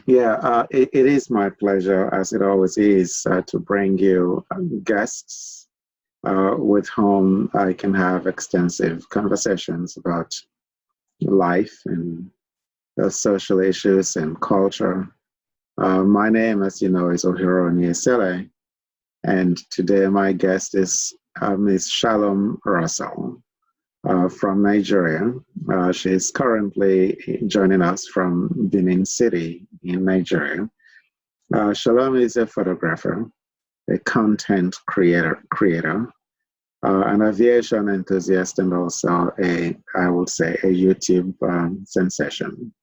Yeah, it is my pleasure, as it always is, to bring you guests with whom I can have extensive conversations about life and social issues and culture. My name, as you know, is Ohiro Oni-Eseleh, and today my guest is Ms. Shalom Russel from Nigeria. She is currently joining us from Benin City in Nigeria. Shalom is a photographer, a content creator, an aviation enthusiast, and also I would say, a YouTube sensation.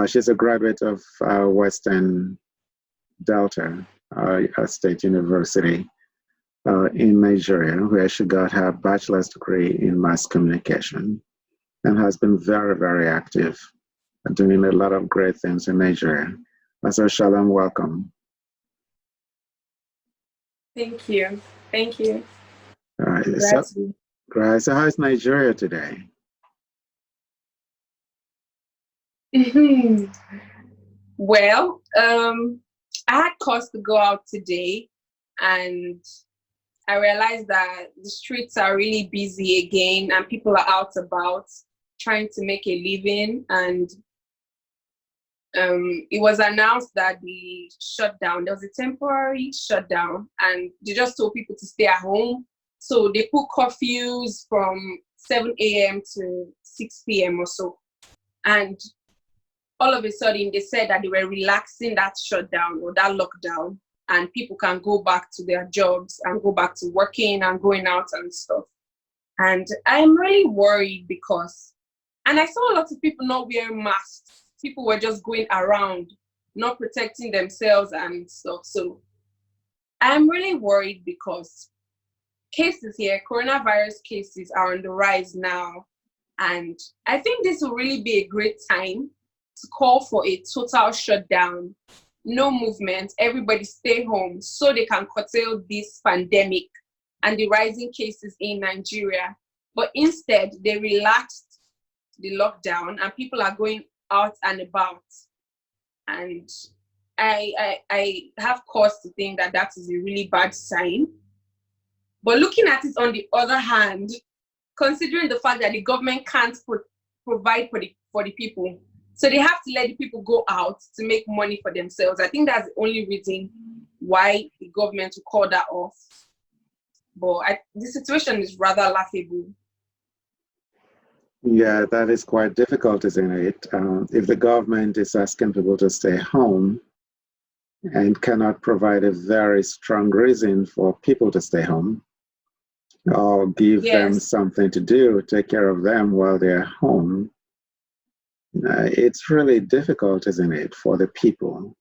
She's a graduate of Western Delta State University in Nigeria, where she got her bachelor's degree in mass communication and has been very, very active, doing a lot of great things in Nigeria. So Shalom, welcome. Thank you. Thank you. All right. So, great. So how's Nigeria today? Well, I had cause to go out today, and I realized that the streets are really busy again, and people are out about trying to make a living. And it was announced that the shutdown, there was a temporary shutdown, and they just told people to stay at home. So they put curfews from 7 a.m. to 6 p.m. or so. And all of a sudden, they said that they were relaxing that shutdown or that lockdown, and people can go back to their jobs and go back to working and going out and stuff. And I'm really worried because, and I saw a lot of people not wearing masks. People were just going around, not protecting themselves and stuff. So I'm really worried because cases here, coronavirus cases are on the rise now. And I think this will really be a great time to call for a total shutdown, no movement, everybody stay home so they can curtail this pandemic and the rising cases in Nigeria. But instead, they relaxed the lockdown and people are going out and about. And I have cause to think that that is a really bad sign. But looking at it on the other hand, considering the fact that the government can't provide for the people, so they have to let the people go out to make money for themselves. I think that's the only reason why the government will call that off. But the situation is rather laughable. Yeah, that is quite difficult, isn't it? If the government is asking people to stay home and cannot provide a very strong reason for people to stay home or give them something to do, take care of them while they're home, it's really difficult, isn't it, for the people?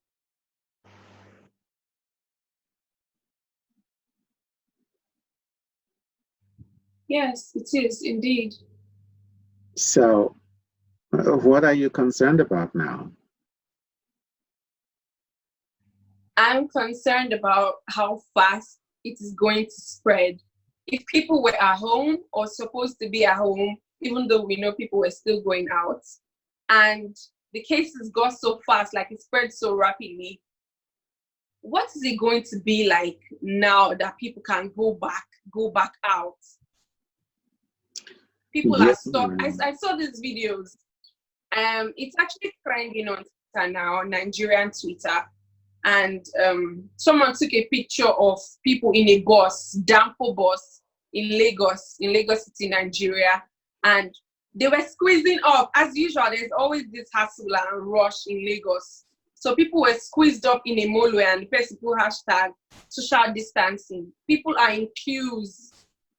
Yes, it is indeed. So, what are you concerned about now? I'm concerned about how fast it is going to spread. If people were at home or supposed to be at home, even though we know people were still going out, and the cases got so fast, like it spread so rapidly, what is it going to be like now that people can go back out? People are stuck. I saw these videos. It's actually trending on Twitter now, Nigerian Twitter. And someone took a picture of people in a bus, Dampo bus, in Lagos City, Nigeria. And they were squeezing up. As usual, there's always this hassle and rush in Lagos. So people were squeezed up in a mole, and the person put hashtag social distancing. People are in queues,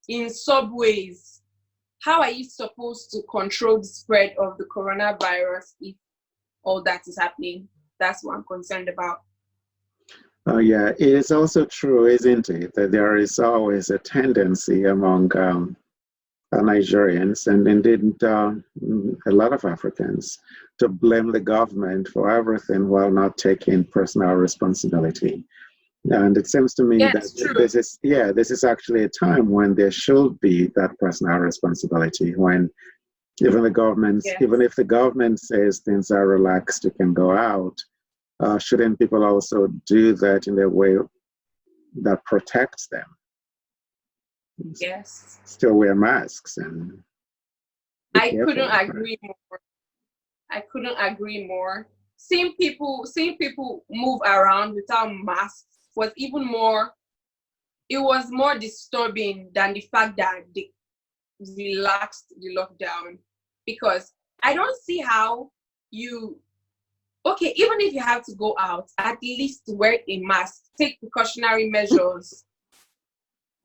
in subways. How are you supposed to control the spread of the coronavirus if all that is happening? That's what I'm concerned about. Yeah, it is also true, isn't it, that there is always a tendency among Nigerians and indeed a lot of Africans to blame the government for everything while not taking personal responsibility. And it seems to me that this is actually a time when there should be that personal responsibility, when even if the government says things are relaxed, you can go out, shouldn't people also do that in a way that protects them? Yes. Still wear masks and I couldn't agree more. I couldn't agree more. Seeing people move around without masks was even more, it was more disturbing than the fact that they relaxed the lockdown. Because I don't see how you, okay, even if you have to go out, at least wear a mask, take precautionary measures,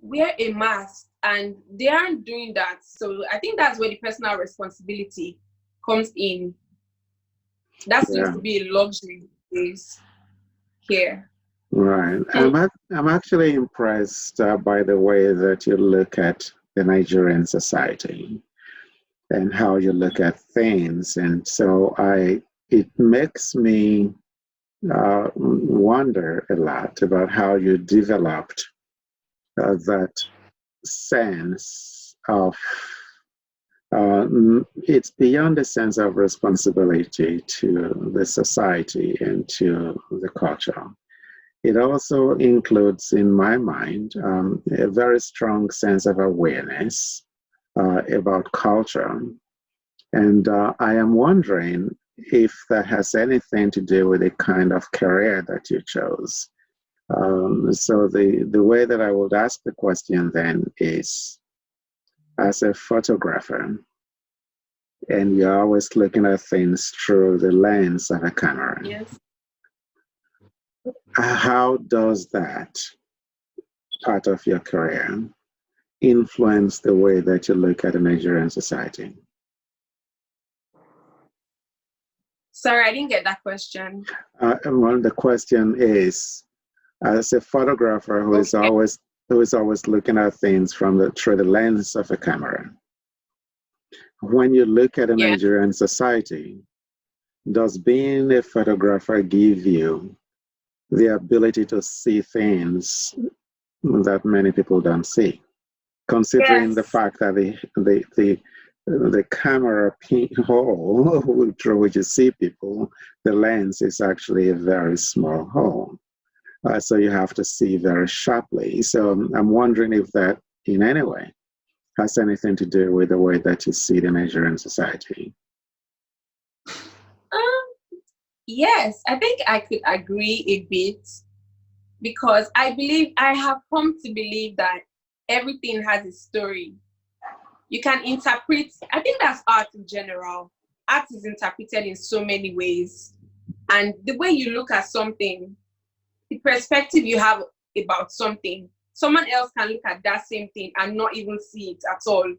wear a mask, and they aren't doing that. So I think that's where the personal responsibility comes in. That seems to be a luxury these days here. Right. I'm actually impressed by the way that you look at the Nigerian society and how you look at things. And so it makes me wonder a lot about how you developed that sense of it's beyond a sense of responsibility to the society and to the culture. It also includes, in my mind, a very strong sense of awareness about culture. And I am wondering if that has anything to do with the kind of career that you chose. So the way that I would ask the question then is, as a photographer, and you're always looking at things through the lens of a camera. Yes. How does that part of your career influence the way that you look at the Nigerian society? Sorry, I didn't get that question. Well, the question is, as a photographer who is always looking at things through the lens of a camera, when you look at a Nigerian society, does being a photographer give you the ability to see things that many people don't see, considering the fact that the camera hole through which you see people, the lens is actually a very small hole. So you have to see very sharply. So I'm wondering if that in any way has anything to do with the way that you see the Nigerian society. Yes, I think I could agree a bit, because I have come to believe that everything has a story. You can interpret, I think that's art in general. Art is interpreted in so many ways. And the way you look at something, the perspective you have about something, someone else can look at that same thing and not even see it at all.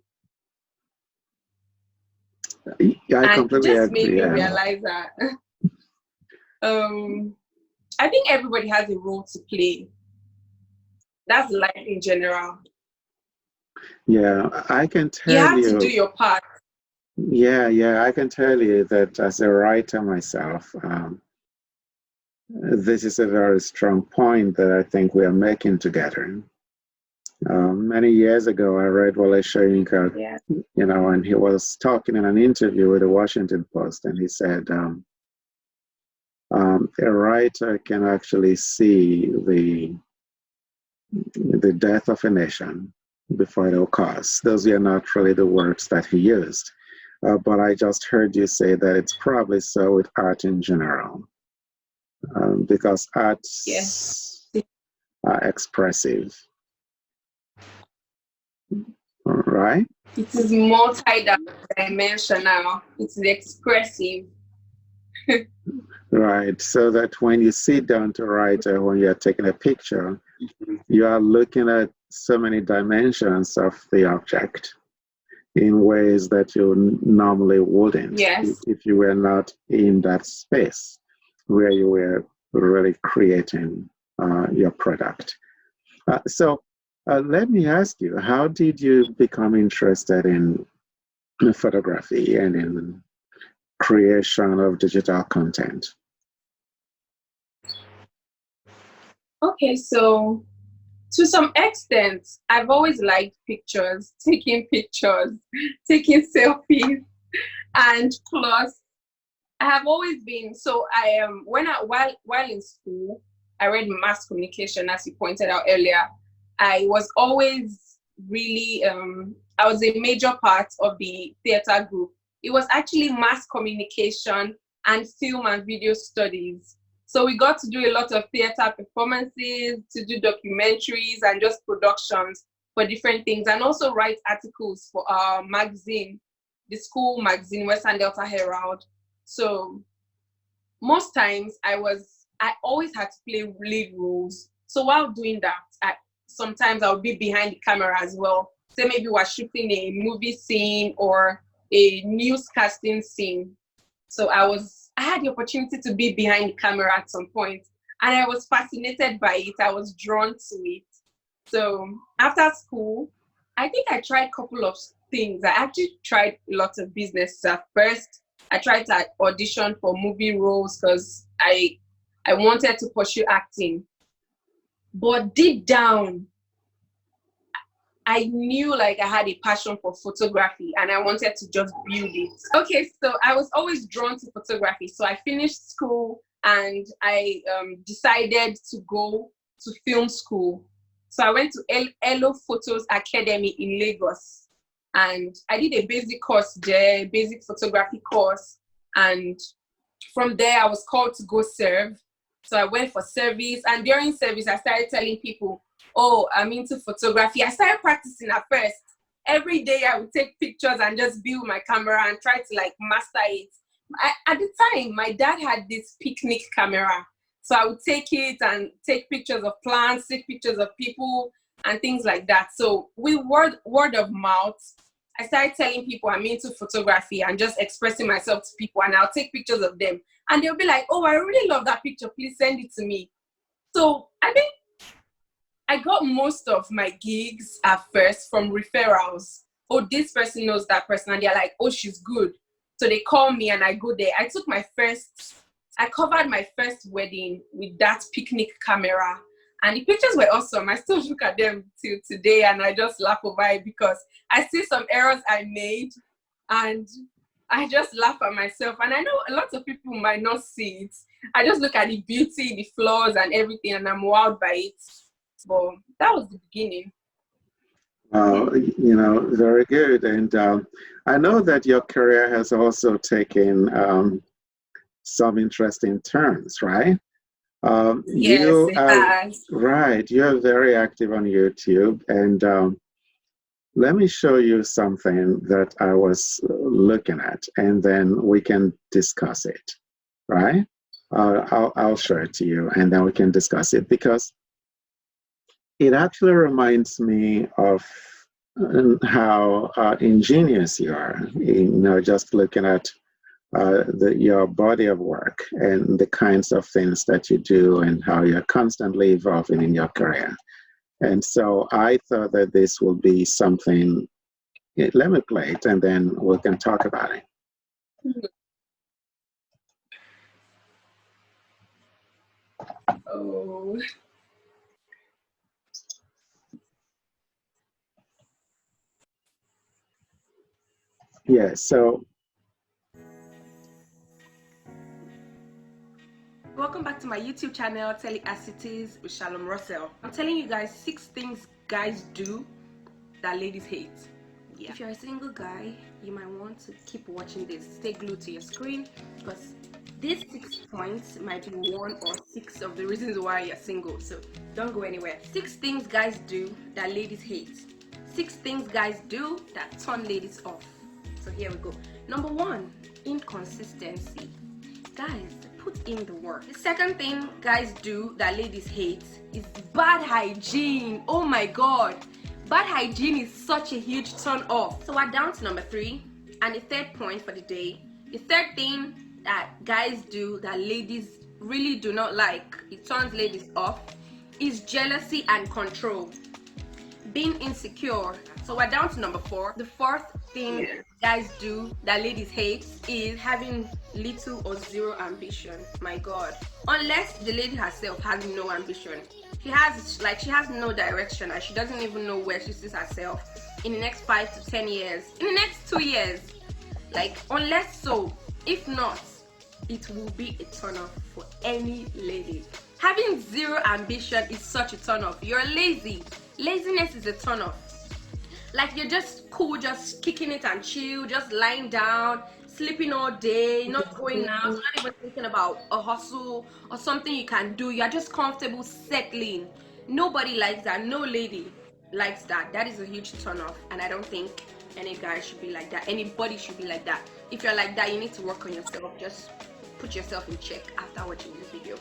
Yeah, I completely just agree. Made me realize that I think everybody has a role to play. That's life in general. Yeah, I can tell you. You have to do your part. Yeah, I can tell you that as a writer myself, this is a very strong point that I think we are making together. Many years ago, I read Wole Soyinka, and he was talking in an interview with the Washington Post, and he said, a writer can actually see the death of a nation before it occurs. Those were not really the words that he used, but I just heard you say that it's probably so with art in general, because arts are expressive, right? It is multi-dimensional. It's expressive. Right, so that when you sit down to write or when you're taking a picture, you are looking at so many dimensions of the object in ways that you normally wouldn't if you were not in that space where you were really creating your product. So let me ask you, how did you become interested in photography and in creation of digital content? Okay, so to some extent, I've always liked pictures, taking selfies, and plus, I have always been, so I am, while in school, I read mass communication, as you pointed out earlier. I was always really, I was a major part of the theater group. It was actually mass communication and film and video studies. So we got to do a lot of theater performances, to do documentaries and just productions for different things, and also write articles for our magazine, the school magazine, Western Delta Herald. So most times I always had to play lead roles. So while doing that, sometimes I'll be behind the camera as well. Say maybe we're shooting a movie scene or a newscasting scene. So I had the opportunity to be behind the camera at some point, and I was fascinated by it. I was drawn to it. So after school, I think I tried a couple of things. I actually tried lots of businesses at first. I tried to audition for movie roles because I wanted to pursue acting. But deep down, I knew like I had a passion for photography and I wanted to just build it. Okay, so I was always drawn to photography. So I finished school and I decided to go to film school. So I went to Elo Photos Academy in Lagos. And I did a basic course there, basic photography course. And from there, I was called to go serve. So I went for service. And during service, I started telling people, oh, I'm into photography. I started practicing at first. Every day, I would take pictures and just build my camera and try to like master it. At the time, my dad had this picnic camera. So I would take it and take pictures of plants, take pictures of people and things like that. So with word of mouth, I started telling people I'm into photography and just expressing myself to people, and I'll take pictures of them. And they'll be like, oh, I really love that picture. Please send it to me. So I think I got most of my gigs at first from referrals. Oh, this person knows that person. And they're like, oh, she's good. So they call me and I go there. I covered my first wedding with that picnic camera. And the pictures were awesome. I still look at them till today and I just laugh over it because I see some errors I made and I just laugh at myself. And I know a lot of people might not see it. I just look at the beauty, the flaws and everything, and I'm wowed by it. But that was the beginning. Very good. And I know that your career has also taken some interesting turns, right? Yes, it has. Right. You're very active on YouTube. And let me show you something that I was looking at, and then we can discuss it, right? I'll show it to you, and then we can discuss it, because it actually reminds me of how ingenious you are, just looking at your body of work and the kinds of things that you do and how you're constantly evolving in your career. And so I thought that this will be something. Let me play it and then we can talk about it. Oh. Yeah, so. Welcome back to my YouTube channel, Tell It As It Is with Shalom Russel. I'm telling you guys 6 things guys do that ladies hate. Yeah. If you're a single guy, you might want to keep watching this. Stay glued to your screen because these 6 points might be 1 or 6 of the reasons why you're single. So don't go anywhere. 6 things guys do that ladies hate. 6 things guys do that turn ladies off. So here we go. Number 1, inconsistency. Guys, put in the work. The second thing guys do that ladies hate is bad hygiene. Oh my god, bad hygiene is such a huge turn off. So we're down to number 3, and the third point for the day. The third thing that guys do that ladies really do not like, it turns ladies off, is jealousy and control. Being insecure. So we're down to number 4. The fourth thing guys do that ladies hate is having little or zero ambition. My god, unless the lady herself has no ambition, she has no direction and she doesn't even know where she sees herself in the next 5 to 10 years, in the next 2 years, like, unless so. If not, it will be a turn off for any lady. Having zero ambition is such a turn off. You're lazy. Laziness is a turn off. Like you're just cool, just kicking it and chill, just lying down, sleeping all day, not going out, not even thinking about a hustle or something you can do. You're just comfortable settling. Nobody likes that. No lady likes that. That is a huge turn off, and I don't think any guy should be like that. Anybody should be like that. If you're like that, you need to work on yourself. Just put yourself in check after watching this video.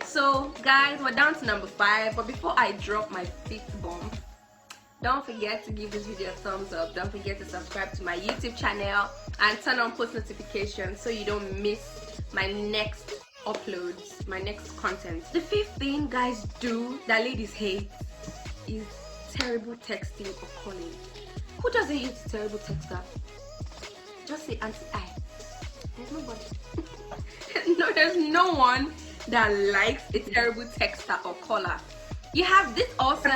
So guys, we're down to number 5, but before I drop my 5th bomb, don't forget to give this video a thumbs up. Don't forget to subscribe to my YouTube channel and turn on post notifications so you don't miss my next uploads, my next content. The 5th thing guys do that ladies hate is terrible texting or calling. Who doesn't hate terrible texter? Just say Auntie I. There's nobody. No, there's no one that likes a terrible texter or caller. You have this also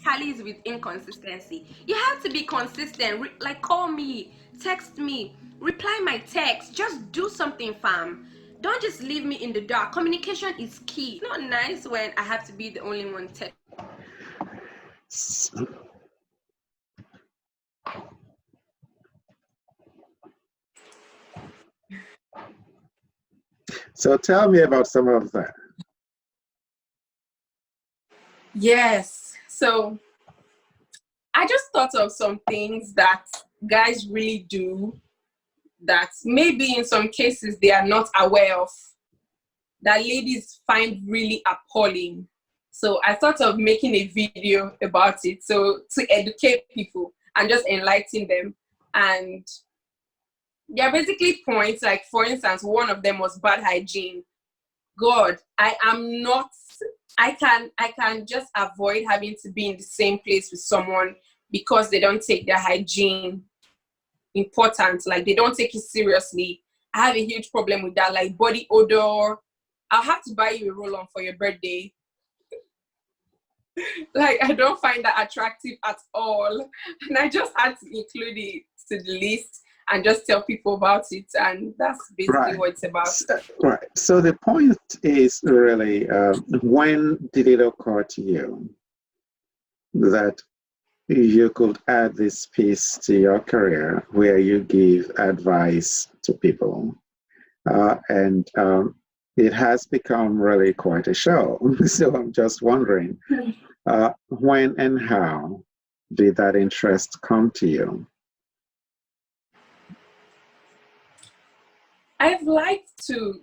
tallies with inconsistency. You have to be consistent. Like call me, text me, reply my text. Just do something, fam. Don't just leave me in the dark. Communication is key. It's not nice when I have to be the only one text. So tell me about some of that. Yes. So I just thought of some things that guys really do that maybe in some cases they are not aware of, that ladies find really appalling. So I thought of making a video about it, so to educate people and just enlighten them. And there are basically points, like for instance, one of them was bad hygiene. God, I can just avoid having to be in the same place with someone because they don't take their hygiene important, like they don't take it seriously. I have a huge problem with that, like body odor. I'll have to buy you a roll-on for your birthday. Like I don't find that attractive at all, and I just had to include it to the list and just tell people about it, and that's basically what it's about. Right. So the point is really, when did it occur to you that you could add this piece to your career where you give advice to people? And it has become really quite a show. So I'm just wondering, when and how did that interest come to you? I've liked to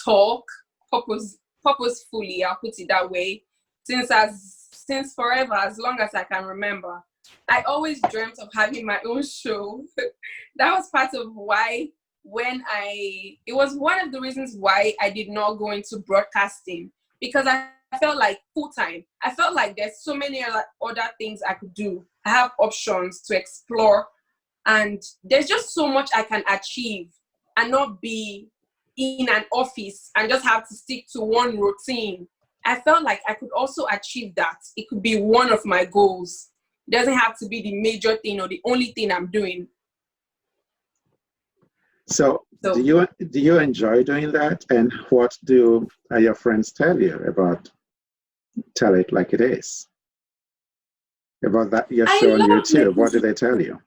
talk purposefully, I'll put it that way, since forever, as long as I can remember. I always dreamt of having my own show. That was part of why it was one of the reasons why I did not go into broadcasting, because I felt like full-time. I felt like there's so many other things I could do. I have options to explore, and there's just so much I can achieve and not be in an office and just have to stick to one routine. I felt like I could also achieve that. It could be one of my goals. It doesn't have to be the major thing or the only thing I'm doing. So do you enjoy doing that? And what do your friends tell you about Tell It Like It Is? About that your show on YouTube, what do they tell you?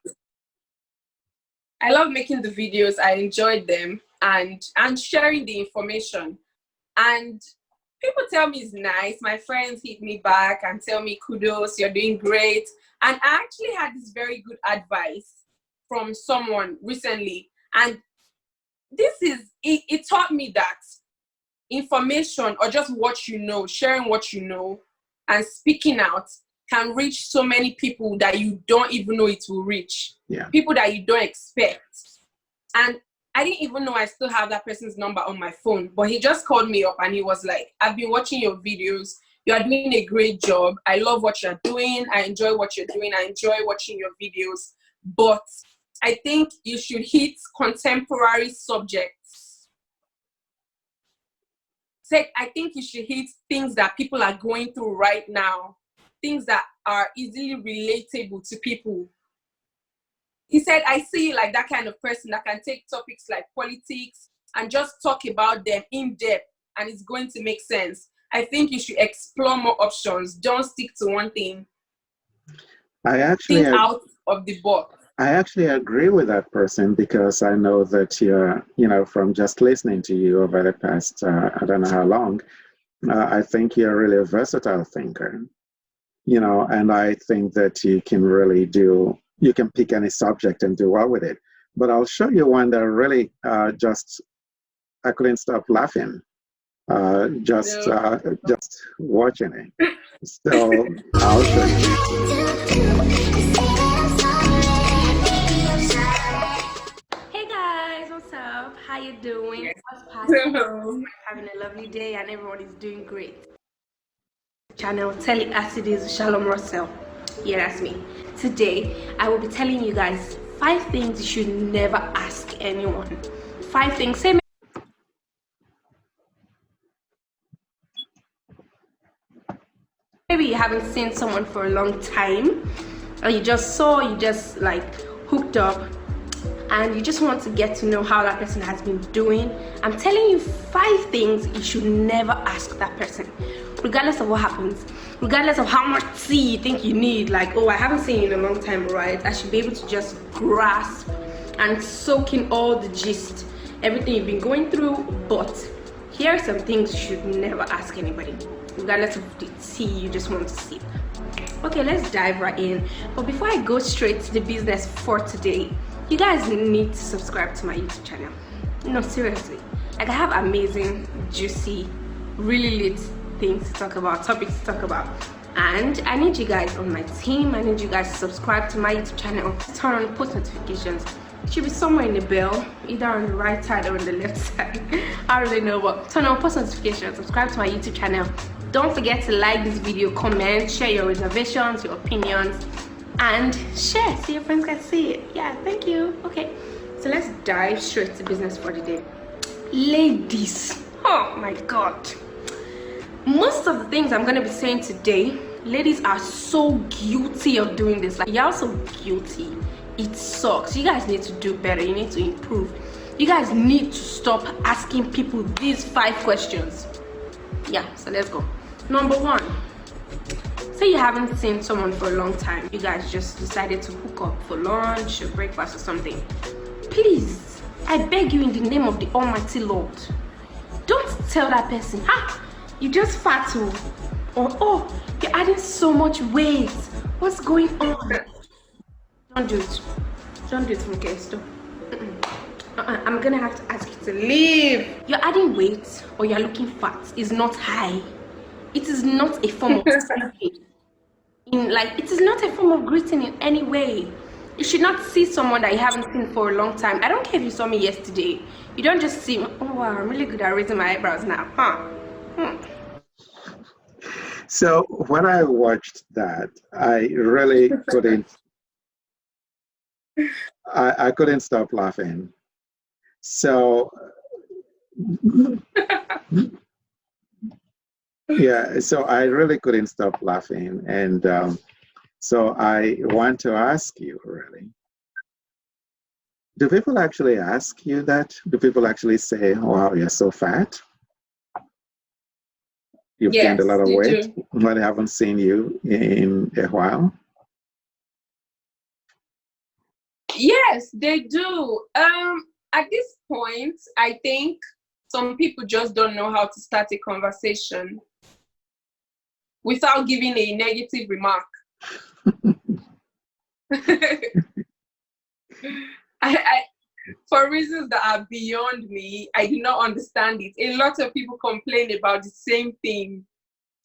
I love making the videos. I enjoyed them and sharing the information. And people tell me it's nice. My friends hit me back and tell me kudos, you're doing great. And I actually had this very good advice from someone recently. And it taught me that information, or just what you know, sharing what you know and speaking out, can reach so many people that you don't even know it will reach. Yeah. People that you don't expect. And I didn't even know I still have that person's number on my phone, but he just called me up and he was like, I've been watching your videos. You are doing a great job. I love what you're doing. I enjoy what you're doing. I enjoy watching your videos. But I think you should hit contemporary subjects. I think you should hit things that people are going through right now. Things that are easily relatable to people. He said, I see like that kind of person that can take topics like politics and just talk about them in depth, and it's going to make sense. I think you should explore more options. Don't stick to one thing. Think out of the box. I actually agree with that person, because I know that from just listening to you over the past, I don't know how long, I think you're really a versatile thinker, and I think that you can pick any subject and do well with it. But I'll show you one that really I couldn't stop laughing, just watching it. So I'll show you. Hey guys, what's up? How you doing? What's passing? Having a lovely day and everyone is doing great. Channel, tell it as it is, Shalom Russel. Yeah, that's me. Today, I will be telling you guys 5 things you should never ask anyone. 5 things. Maybe you haven't seen someone for a long time, or you just like hooked up, and you just want to get to know how that person has been doing. I'm telling you 5 things you should never ask that person, regardless of what happens, regardless of how much tea you think you need. Like, oh, I haven't seen you in a long time, right? I should be able to just grasp and soak in all the gist, everything you've been going through. But here are some things you should never ask anybody, regardless of the tea you just want to sip. Okay, let's dive right in. But before I go straight to the business for today, you guys need to subscribe to my YouTube channel. No, seriously. Like, I have amazing, juicy, really lit things to talk about, topics to talk about. And I need you guys on my team. I need you guys to subscribe to my YouTube channel. Turn on post notifications. It should be somewhere in the bell, either on the right side or on the left side. I don't really know, but turn on post notifications, subscribe to my YouTube channel. Don't forget to like this video, comment, share your reservations, your opinions, and share so your friends can see it. Yeah, thank you. Okay, so let's dive straight to business for the day. Ladies, oh my god, most of the things I'm going to be saying today, ladies are so guilty of doing this. Like, you're so guilty. It sucks. You guys need to do better. You need to improve. You guys need to stop asking people these 5 questions. Yeah, so let's go. Number 1, say you haven't seen someone for a long time. You guys just decided to hook up for lunch or breakfast or something. Please, I beg you in the name of the Almighty Lord, don't tell that person, you just fat too, or oh, you're adding so much weight, what's going on? Don't do it. Don't do it, okay? Stop. I'm gonna have to ask you to leave. You're adding weight or you're looking fat is not high. It is not a form of greeting. It is not a form of greeting in any way. You should not see someone that you haven't seen for a long time. I don't care if you saw me yesterday. You don't just see, oh wow, I'm really good at raising my eyebrows now, So when I watched that, I really couldn't. I couldn't stop laughing. So yeah, so I really couldn't stop laughing, and so I want to ask you, really, do people actually ask you that? Do people actually say, "Wow, you're so fat"? You've gained a lot of weight, but I haven't seen you in a while. Yes, they do. At this point, I think some people just don't know how to start a conversation without giving a negative remark. For reasons that are beyond me, I do not understand it. A lot of people complain about the same thing.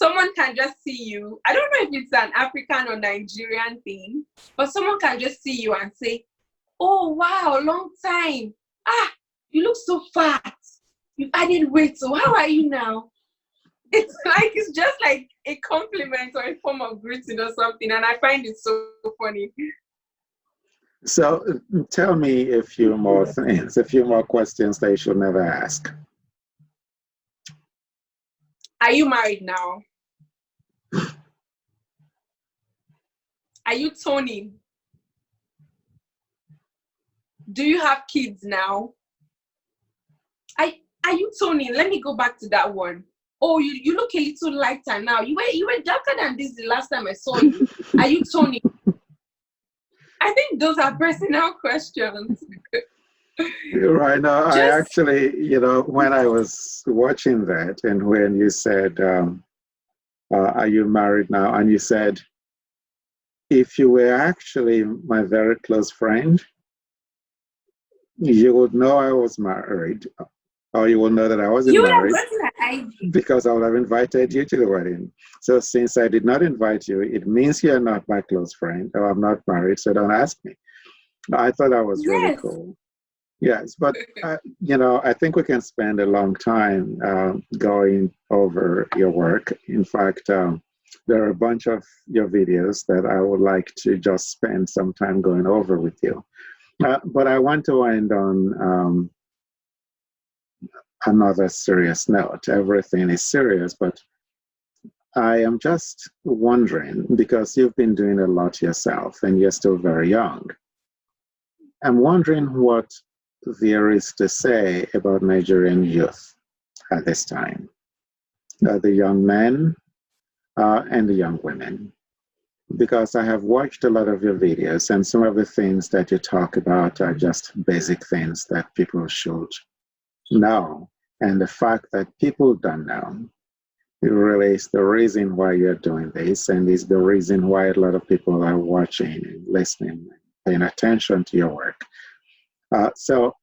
Someone can just see you. I don't know if it's an African or Nigerian thing, but someone can just see you and say, oh, wow, long time. You look so fat. You've added weight. So how are you now? It's just like a compliment or a form of greeting or something. And I find it so funny. So tell me a few more things, a few more questions that you should never ask. Are you married now? Are you toning? Do you have kids now? Are you Tony? Let me go back to that one. Oh, you look a little lighter now. You were darker than this the last time I saw you. Are you Tony? I think those are personal questions. Right now, I Just actually, when I was watching that, and when you said, are you married now? And you said, if you were actually my very close friend, you would know I was married, or you would know that I wasn't you would have married gotten an idea. because I would have invited you to the wedding. So since I did not invite you, it means you're not my close friend, or I'm not married, so don't ask me. I thought that was really Yes. cool. Yes, but I think we can spend a long time going over your work. In fact, there are a bunch of your videos that I would like to just spend some time going over with you. But I want to end on another serious note. Everything is serious, but I am just wondering, because you've been doing a lot yourself and you're still very young. I'm wondering what there is to say about Nigerian youth at this time, the young men and the young women, because I have watched a lot of your videos, and some of the things that you talk about are just basic things that people should know. And the fact that people don't know, it really is the reason why you're doing this, and is the reason why a lot of people are watching and listening and paying attention to your work. So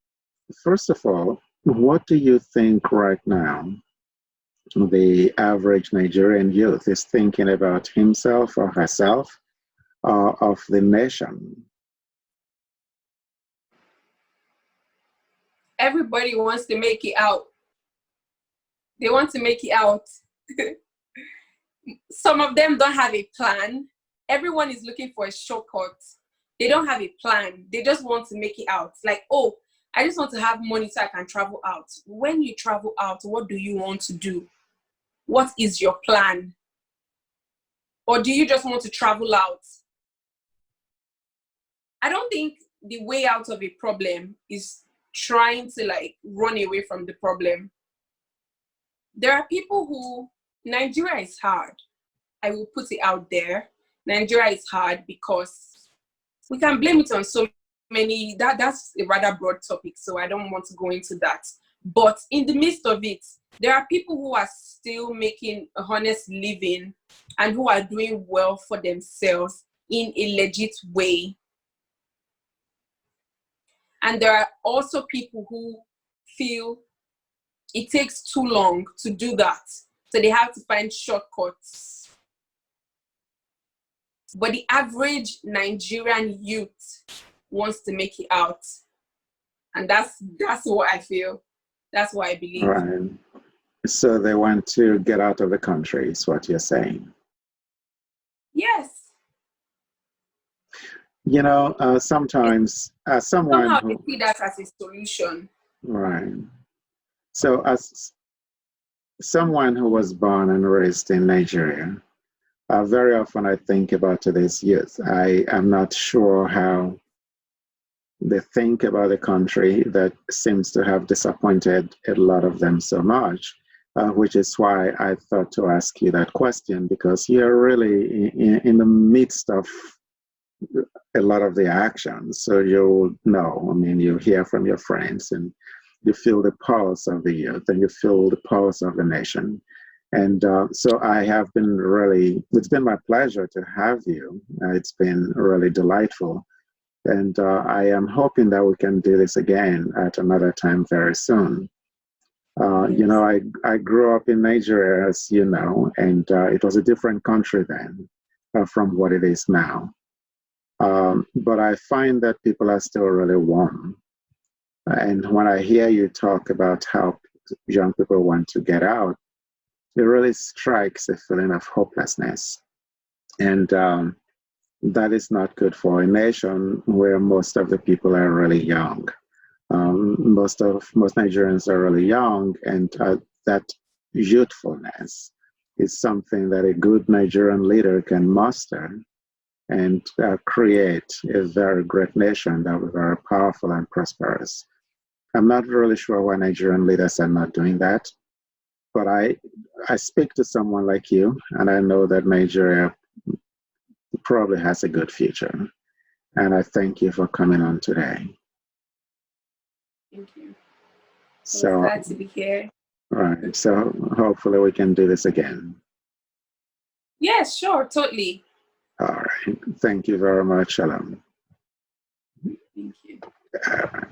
first of all, what do you think right now the average Nigerian youth is thinking about himself or herself or of the nation? Everybody wants to make it out. They want to make it out. Some of them don't have a plan. Everyone is looking for a shortcut. They don't have a plan. They just want to make it out. Like, oh, I just want to have money so I can travel out. When you travel out, what do you want to do? What is your plan? Or do you just want to travel out? I don't think the way out of a problem is trying to like run away from the problem. There are people who, Nigeria is hard. I will put it out there. Nigeria is hard because we can blame it on so many, that's a rather broad topic, so I don't want to go into that. But in the midst of it, there are people who are still making a honest living and who are doing well for themselves in a legit way. And there are also people who feel it takes too long to do that. So they have to find shortcuts. But the average Nigerian youth wants to make it out. And that's what I feel. That's what I believe. Right. So they want to get out of the country, is what you're saying. Yes. Sometimes someone Somehow who, they see that as a solution. right. So as someone who was born and raised in Nigeria, very often I think about today's youth. I am not sure how they think about a country that seems to have disappointed a lot of them so much, which is why I thought to ask you that question, because you're really in the midst of a lot of the actions. So you'll know, I mean, you hear from your friends and you feel the pulse of the youth and you feel the pulse of the nation. And so I have been really, it's been my pleasure to have you. It's been really delightful. And I am hoping that we can do this again at another time very soon. I grew up in Nigeria, as you know, and it was a different country then from what it is now. But I find that people are still really warm. And when I hear you talk about how young people want to get out, it really strikes a feeling of hopelessness. And that is not good for a nation where most of the people are really young. Most Nigerians are really young, and that youthfulness is something that a good Nigerian leader can muster and create a very great nation that will be very powerful and prosperous. I'm not really sure why Nigerian leaders are not doing that, but I speak to someone like you, and I know that Nigeria probably has a good future. And I thank you for coming on today. Thank you. So, Glad to be here. all right. So hopefully we can do this again. Yes, sure, totally. All right. Thank you very much, Shalom. Thank you. All right.